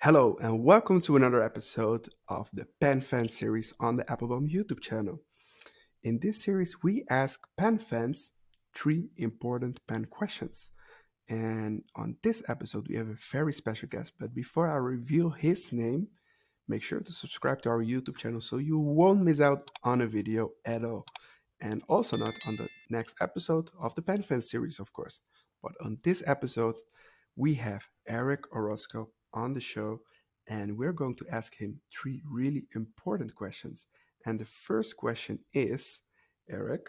Hello, and welcome to another episode of the Pen Fan series on the Appelboom YouTube channel. In this series, we ask pen fans three important pen questions. And on this episode, we have a very special guest. But before I reveal his name, make sure to subscribe to our YouTube channel so you won't miss out on a video at all. And also not on the next episode of the Pen Fan series, of course. But on this episode, we have Eric Orozco on the show, and we're going to ask him three really important questions. And the first question is, Eric,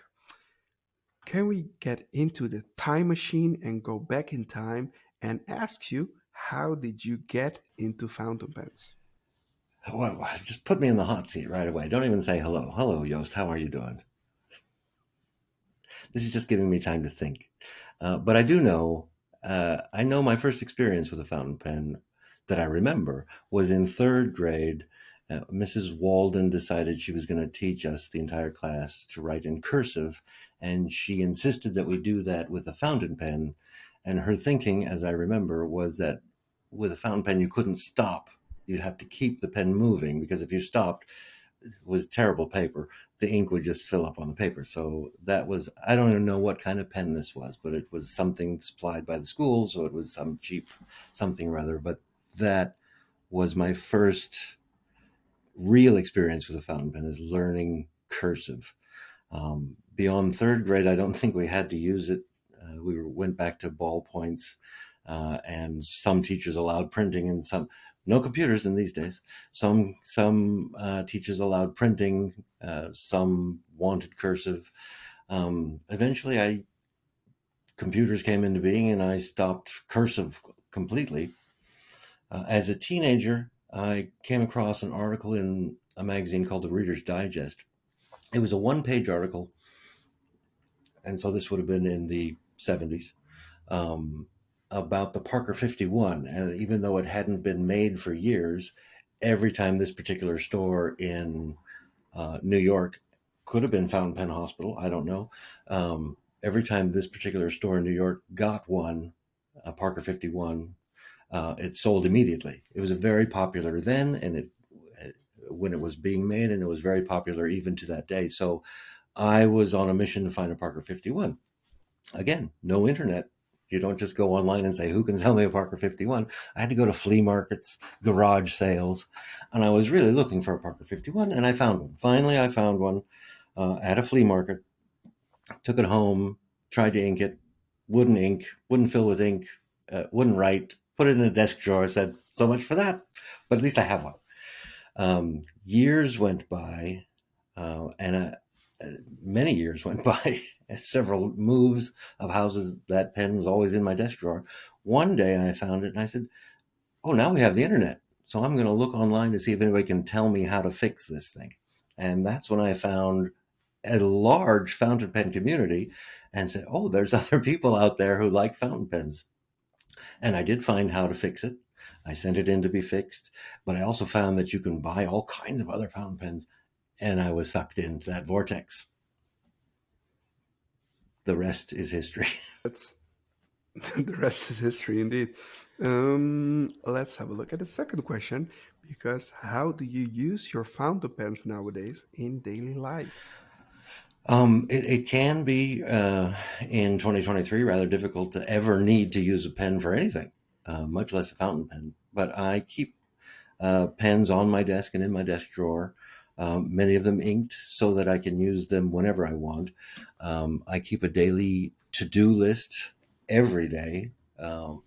can we get into the time machine and go back in time and ask you, how did you get into fountain pens? Well, just put me in the hot seat right away. Don't even say hello. Hello, Yost. How are you doing? This is just giving me time to think. But I do know, I know my first experience with a fountain pen that I remember was in third grade. Mrs. Walden decided she was going to teach us, the entire class, to write in cursive, and she insisted that we do that with a fountain pen. And her thinking, as I remember, was that with a fountain pen you couldn't stop. You'd have to keep the pen moving, because if you stopped, it was terrible paper. The ink would just fill up on the paper. So that was, I don't even know what kind of pen this was, but it was something supplied by the school, so it was some cheap something or other. But that was my first real experience with a fountain pen, is learning cursive. Beyond third grade, I don't think we had to use it. We went back to ballpoints, and some teachers allowed printing, and some no computers in these days. Some teachers allowed printing. Some wanted cursive. Eventually, computers came into being, and I stopped cursive completely. As a teenager, I came across an article in a magazine called the Reader's Digest. It was a one-page article, and so this would have been in the 70s, about the Parker 51. And even though it hadn't been made for years, every time this particular store in New York, could have been Fountain Pen Hospital, I don't know, every time this particular store in New York got one, a Parker 51, it sold immediately. It was very popular then, and when it was being made, and it was very popular even to that day. So I was on a mission to find a Parker 51. Again, no internet. You don't just go online and say, who can sell me a Parker 51? I had to go to flea markets, garage sales, and I was really looking for a Parker 51, and I found one. Finally, I found one at a flea market, took it home, tried to ink it, wouldn't ink, wouldn't fill with ink, wouldn't write, put it in a desk drawer, said, so much for that, but at least I have one. Years went by, and many years went by, several moves of houses. That pen was always in my desk drawer. One day I found it and I said, oh, now we have the internet. So I'm going to look online to see if anybody can tell me how to fix this thing. And that's when I found a large fountain pen community and said, oh, there's other people out there who like fountain pens. And I did find how to fix it. I sent it in to be fixed, but I also found that you can buy all kinds of other fountain pens, and I was sucked into that vortex. The rest is history. That's the rest is history indeed. Let's have a look at the second question, because how do you use your fountain pens nowadays in daily life? It can be, in 2023, rather difficult to ever need to use a pen for anything, much less a fountain pen. But I keep pens on my desk and in my desk drawer, many of them inked so that I can use them whenever I want. I keep a daily to-do list every day,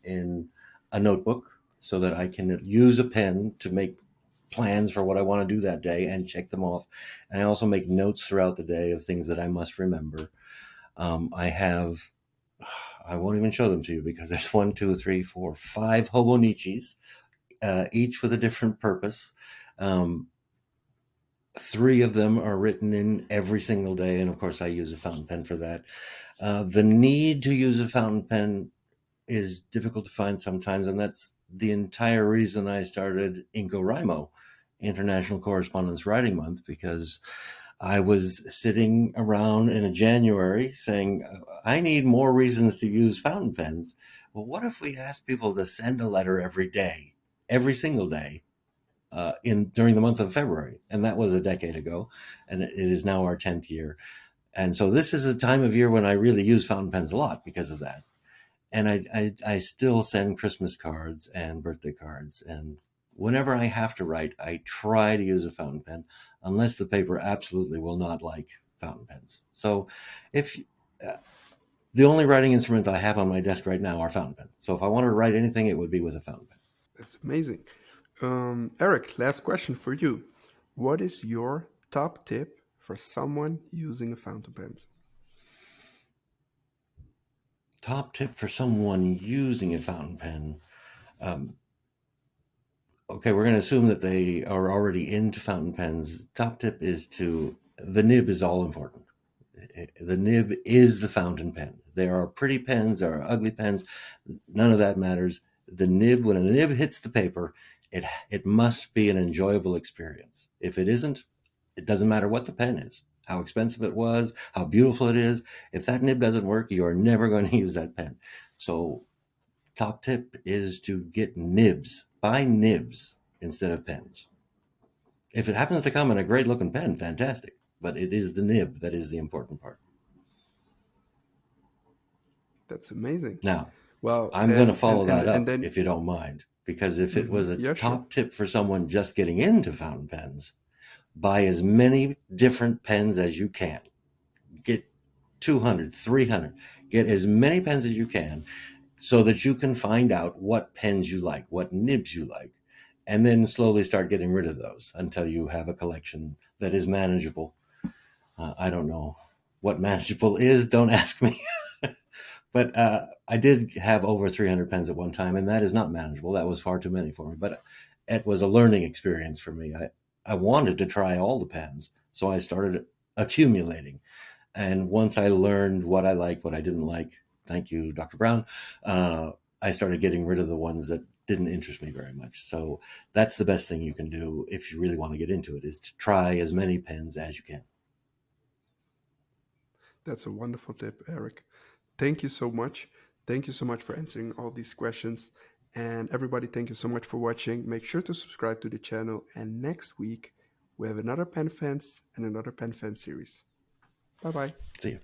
in a notebook, so that I can use a pen to make plans for what I want to do that day and check them off. And I also make notes throughout the day of things that I must remember. I have, I won't even show them to you, because there's one, two, three, four, five Hobonichis, each with a different purpose. Three of them are written in every single day, and of course I use a fountain pen for that. The need to use a fountain pen is difficult to find sometimes, and that's the entire reason I started IncoWrimo, International Correspondence Writing Month, because I was sitting around in a January saying, I need more reasons to use fountain pens. Well, what if we asked people to send a letter every day? every single day during the month of February, and that was a decade ago, and it is now our 10th year. And so this is a time of year when I really use fountain pens a lot because of that. And I still send Christmas cards and birthday cards, and whenever I have to write, I try to use a fountain pen, unless the paper absolutely will not like fountain pens. So if the only writing instrument I have on my desk right now are fountain pens. So if I wanted to write anything, it would be with a fountain pen. That's amazing. Eric, last question for you. What is your top tip for someone using a fountain pen? Top tip for someone using a fountain pen. Okay, we're going to assume that they are already into fountain pens. Top tip is the nib is all important. The nib is the fountain pen. There are pretty pens, there are ugly pens. None of that matters. The nib, when a nib hits the paper, it must be an enjoyable experience. If it isn't, it doesn't matter what the pen is, how expensive it was, how beautiful it is. If that nib doesn't work, you're never going to use that pen. So top tip is to get nibs. Buy nibs instead of pens. If it happens to come in a great looking pen, fantastic. But it is the nib that is the important part. That's amazing. Now, Well, I'm going to follow that and up then if you don't mind, because if it was a yeah, sure. top tip for someone just getting into fountain pens, buy as many different pens as you can. Get 200, 300. Get as many pens as you can so that you can find out what pens you like, what nibs you like, and then slowly start getting rid of those until you have a collection that is manageable. I don't know what manageable is. Don't ask me. But I did have over 300 pens at one time, and that is not manageable. That was far too many for me. But it was a learning experience for me. I wanted to try all the pens, so I started accumulating. And once I learned what I liked, what I didn't like, thank you, Dr. Brown, I started getting rid of the ones that didn't interest me very much. So that's the best thing you can do if you really want to get into it, is to try as many pens as you can. That's a wonderful tip, Eric. Thank you so much. Thank you so much for answering all these questions. And everybody, thank you so much for watching. Make sure to subscribe to the channel. And next week, we have another Pen Fans and another Pen Fan series. Bye bye. See you.